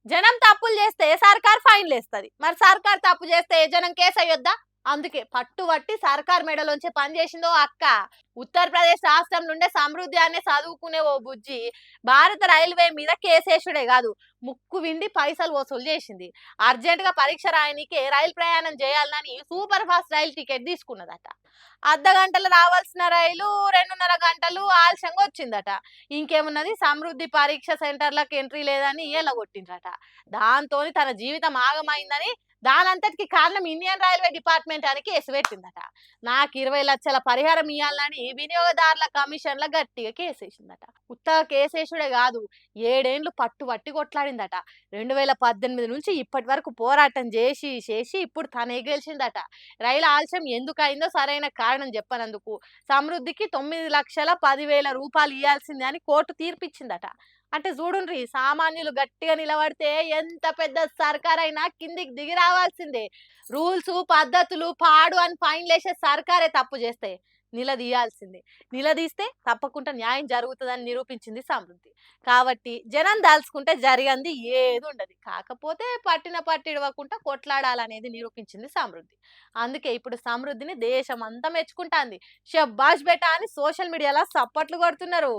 జనం తప్పులు చేస్తే సర్కార్ ఫైన్‌లేస్తది. మరి సర్కార్ తప్పు చేస్తే జనం కేసెయ్యొద్దా? అందుకే పట్టుబట్టి సర్కార్ మెడలోంచి పని చేసిందో అక్క. ఉత్తరప్రదేశ్ రాష్ట్రం నుండే సమృద్ధి అనే చదువుకునే ఓ బుజ్జి భారత రైల్వే మీద కేసేసుడే గాదు, ముక్కు విండి పైసలు వసూలు చేసింది. అర్జెంట్‌గా పరీక్ష రాయనీకే రైలు ప్రయాణం చేయాలని సూపర్ ఫాస్ట్ రైలు టికెట్ తీసుకున్నదట. అర్ధగంటలో రావాల్సిన రైలు 2:30 గంటలు ఆలస్యంగా వచ్చిందట. ఇంకేమున్నది, సమృద్ధి పరీక్ష సెంటర్‌లకు ఎంట్రీ లేదని ఎల్లగొట్టిండ్రట. దాంతోని తన జీవితం ఆగమైందని, దానంతటికి కారణం ఇండియన్ రైల్వే డిపార్ట్‌మెంట్ అని కేసు పెట్టిందట. నాకు 20 లక్షల పరిహారం ఇయ్యాలని వినియోగదారుల కమిషన్‌ల గట్టిగా కేసేసిందట. ఉత్తగా కేసేసుడే గాదు, 7 ఏండ్లు పట్టుబట్టి కొట్లాడిందట. 2018 నుంచి ఇప్పటి వరకు పోరాటం చేసి ఇప్పుడు తనే గెలిచిందట. రైలు ఆలస్యం ఎందుకయిందో సరైన కారణం చెప్పనందుకు సమృద్ధికి 9,10,000 రూపాయలు ఇయ్యాల్సిందే అని కోర్టు తీర్పిచ్చిందట. అంటే చూడుండ్రి, సామాన్యులు గట్టిగా నిలబడితే ఎంత పెద్ద సర్కారైనా కిందికి దిగి రావాల్సిందే. రూల్స్, పద్ధతులు పాడు అని ఫైన్‌లేసే సర్కారే తప్పు చేస్తే నిలదీయాల్సిందే. నిలదీస్తే తప్పకుండా న్యాయం జరుగుతదని నిరూపించింది సమృద్ధి. కాబట్టి జనం దలుచుకుంటే జరిగంది ఏదుండది. కాకపోతే పట్టిన పట్టు ఇడవకుండా కొట్లాడాలనేది నిరూపించింది సమృద్ధి. అందుకే ఇప్పుడు సమృద్ధిని దేశమంతా మెచ్చుకుంటాంది. షబ్బాష్ బేటా అని సోషల్ మీడియాలో సప్పట్లు కొడుతున్నారు.